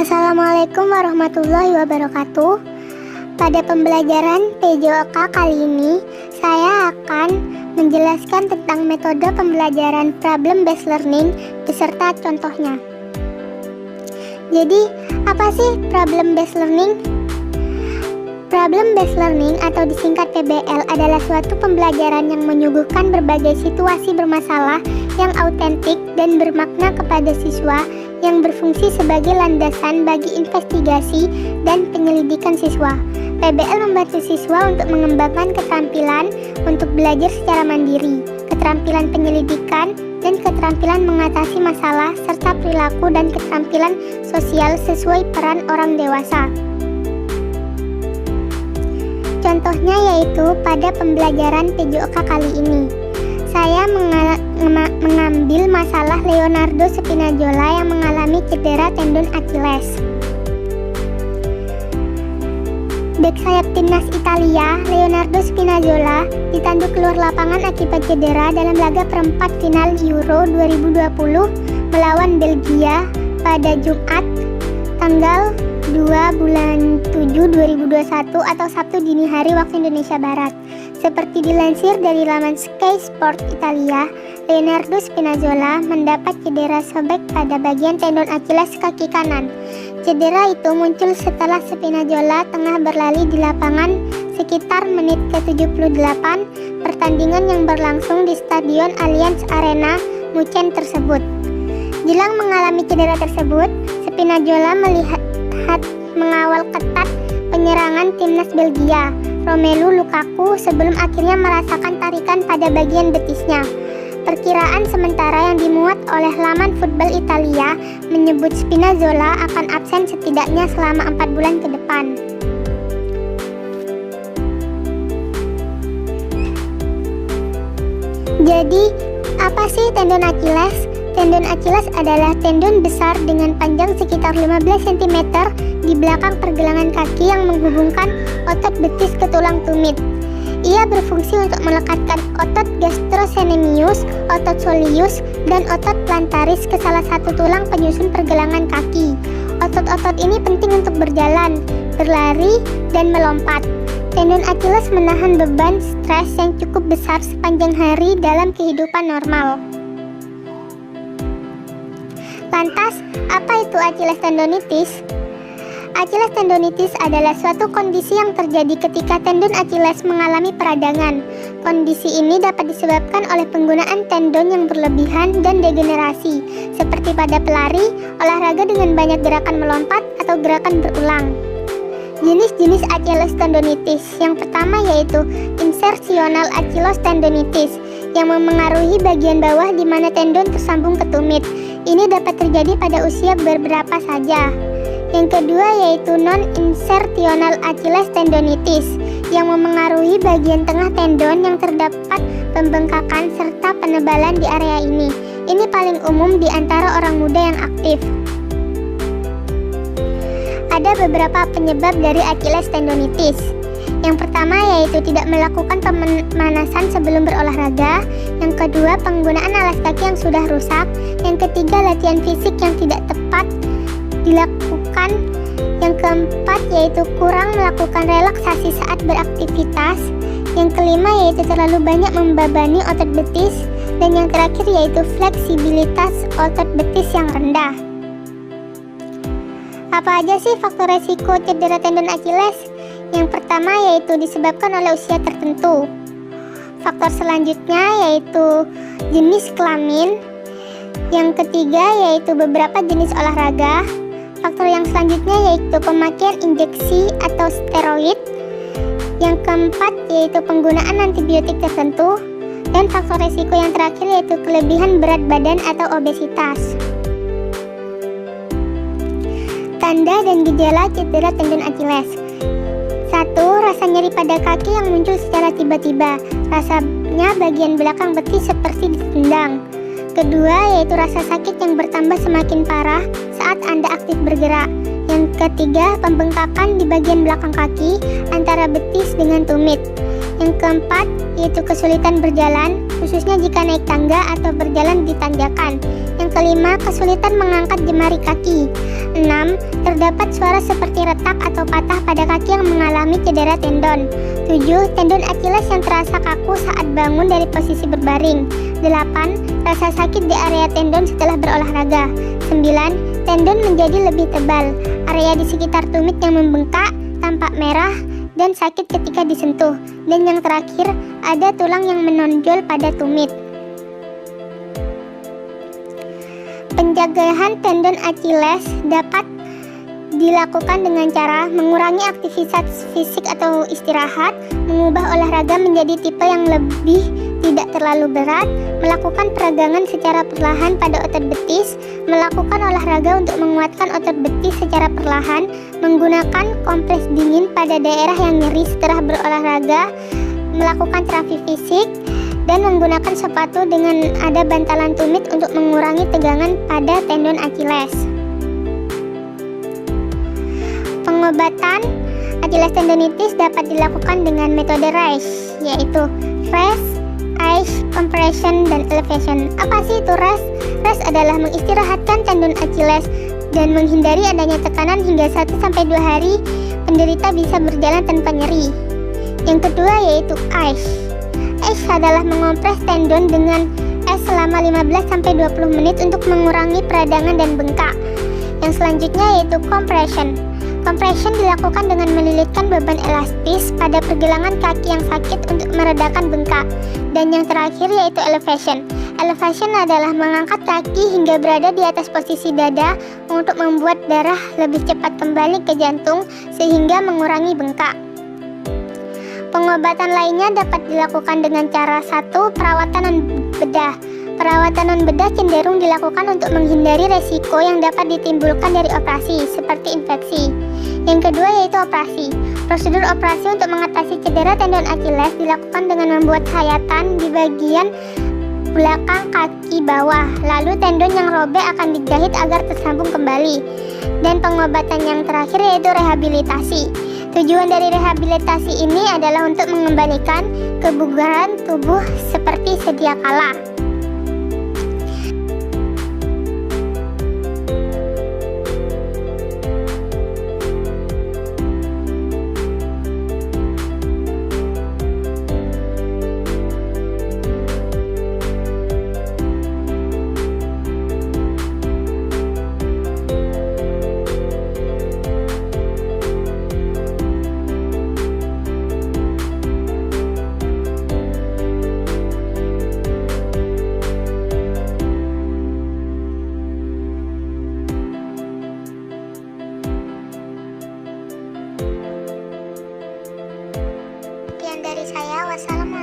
Assalamualaikum warahmatullahi wabarakatuh. Pada pembelajaran PJOK kali ini, saya akan menjelaskan tentang metode pembelajaran problem based learning beserta contohnya. Jadi, apa sih problem based learning? Problem based learning atau disingkat PBL adalah suatu pembelajaran yang menyuguhkan berbagai situasi bermasalah yang autentik dan bermakna kepada siswa, yang berfungsi sebagai landasan bagi investigasi dan penyelidikan siswa. PBL membantu siswa untuk mengembangkan keterampilan untuk belajar secara mandiri, keterampilan penyelidikan, dan keterampilan mengatasi masalah, serta perilaku dan keterampilan sosial sesuai peran orang dewasa. Contohnya yaitu pada pembelajaran PJOK kali ini. Saya mengambil masalah Leonardo Spinazzola yang mengalami cedera tendon Achilles. Bek sayap timnas Italia, Leonardo Spinazzola, ditanduk keluar lapangan akibat cedera dalam laga perempat final Euro 2020 melawan Belgia pada Jumat, tanggal 2 bulan 7 2021 atau Sabtu dini hari waktu Indonesia Barat. Seperti dilansir dari laman Sky Sport Italia, Leonardo Spinazzola mendapat cedera sobek pada bagian tendon Achilles kaki kanan. Cedera itu muncul setelah Spinazzola tengah berlari di lapangan sekitar menit ke-78 pertandingan yang berlangsung di Stadion Allianz Arena, Munchen tersebut. Jelang mengalami cedera tersebut, Spinazzola melihat mengawal ketat penyerangan timnas Belgia, Romelu Lukaku, sebelum akhirnya merasakan tarikan pada bagian betisnya. Perkiraan sementara yang dimuat oleh laman Football Italia menyebut Spinazzola akan absen setidaknya selama 4 bulan ke depan. Jadi, apa sih tendon Achilles? Tendon Achilles adalah tendon besar dengan panjang sekitar 15 cm di belakang pergelangan kaki yang menghubungkan otot betis ke tulang tumit. Ia berfungsi untuk melekatkan otot gastrocnemius, otot soleus, dan otot plantaris ke salah satu tulang penyusun pergelangan kaki. Otot-otot ini penting untuk berjalan, berlari, dan melompat. Tendon Achilles menahan beban stres yang cukup besar sepanjang hari dalam kehidupan normal. Lantas, apa itu Achilles tendonitis? Achilles tendonitis adalah suatu kondisi yang terjadi ketika tendon Achilles mengalami peradangan. Kondisi ini dapat disebabkan oleh penggunaan tendon yang berlebihan dan degenerasi, seperti pada pelari, olahraga dengan banyak gerakan melompat, atau gerakan berulang. Jenis-jenis Achilles tendonitis yang pertama yaitu insertional Achilles tendonitis, yang memengaruhi bagian bawah di mana tendon tersambung ke tumit. Ini dapat terjadi pada usia beberapa saja. Yang kedua yaitu non-insertional Achilles tendonitis, yang memengaruhi bagian tengah tendon yang terdapat pembengkakan serta penebalan di area ini. Ini paling umum di antara orang muda yang aktif. Ada beberapa penyebab dari Achilles tendonitis. Yang pertama yaitu tidak melakukan pemanasan sebelum berolahraga. Yang kedua, penggunaan alas kaki yang sudah rusak. Yang ketiga, latihan fisik yang tidak tepat dilakukan. Yang keempat yaitu kurang melakukan relaksasi saat beraktivitas. Yang kelima yaitu terlalu banyak membebani otot betis. Dan yang terakhir yaitu fleksibilitas otot betis yang rendah. Apa aja sih faktor resiko cedera tendon Achilles? Yang pertama yaitu disebabkan oleh usia tertentu. Faktor selanjutnya yaitu jenis kelamin. Yang ketiga yaitu beberapa jenis olahraga. Faktor yang selanjutnya yaitu pemakaian injeksi atau steroid. Yang keempat yaitu penggunaan antibiotik tertentu. Dan faktor resiko yang terakhir yaitu kelebihan berat badan atau obesitas. Tanda dan gejala cedera tendon Achilles. 1. Rasa nyeri pada kaki yang muncul secara tiba-tiba. Rasanya bagian belakang betis seperti ditendang. Kedua, yaitu rasa sakit yang bertambah semakin parah saat Anda aktif bergerak. Yang ketiga, pembengkakan di bagian belakang kaki antara betis dengan tumit. Yang keempat, yaitu kesulitan berjalan, khususnya jika naik tangga atau berjalan di tanjakan. Yang kelima, kesulitan mengangkat jemari kaki. 6. Terdapat suara seperti retak atau patah pada kaki yang mengalami cedera tendon. 7. Tendon Achilles yang terasa kaku saat bangun dari posisi berbaring. 8. Rasa sakit di area tendon setelah berolahraga. 9. Tendon menjadi lebih tebal. Area di sekitar tumit yang membengkak, tampak merah, dan sakit ketika disentuh. Dan yang terakhir, ada tulang yang menonjol pada tumit. Penjagaan tendon Achilles dapat dilakukan dengan cara mengurangi aktivitas fisik atau istirahat, mengubah olahraga menjadi tipe yang lebih tidak terlalu berat, melakukan peragangan secara perlahan pada otot betis, melakukan olahraga untuk menguatkan otot betis secara perlahan, menggunakan kompres dingin pada daerah yang nyeri setelah berolahraga, melakukan terapi fisik, dan menggunakan sepatu dengan ada bantalan tumit untuk mengurangi tegangan pada tendon Achilles. Pengobatan Achilles tendonitis dapat dilakukan dengan metode RICE, yaitu rest, ice, compression, dan elevation. Apa sih itu rest? Rest adalah mengistirahatkan tendon Achilles dan menghindari adanya tekanan hingga 1-2 hari penderita bisa berjalan tanpa nyeri. Yang kedua yaitu ice. Ice adalah mengompres tendon dengan es selama 15-20 menit untuk mengurangi peradangan dan bengkak. Yang selanjutnya yaitu compression. Compression dilakukan dengan melilitkan beban elastis pada pergelangan kaki yang sakit untuk meredakan bengkak. Dan yang terakhir yaitu elevation. Elevation adalah mengangkat kaki hingga berada di atas posisi dada untuk membuat darah lebih cepat kembali ke jantung sehingga mengurangi bengkak. Pengobatan lainnya dapat dilakukan dengan cara 1. Perawatan non-bedah. Perawatan non-bedah cenderung dilakukan untuk menghindari resiko yang dapat ditimbulkan dari operasi, seperti infeksi. Yang kedua yaitu operasi. Prosedur operasi untuk mengatasi cedera tendon Achilles dilakukan dengan membuat sayatan di bagian belakang kaki bawah. Lalu tendon yang robek akan dijahit agar tersambung kembali. Dan pengobatan yang terakhir yaitu rehabilitasi. Tujuan dari rehabilitasi ini adalah untuk mengembalikan kebugaran tubuh seperti sedia kala. Sekian dari saya, wassalamualaikum.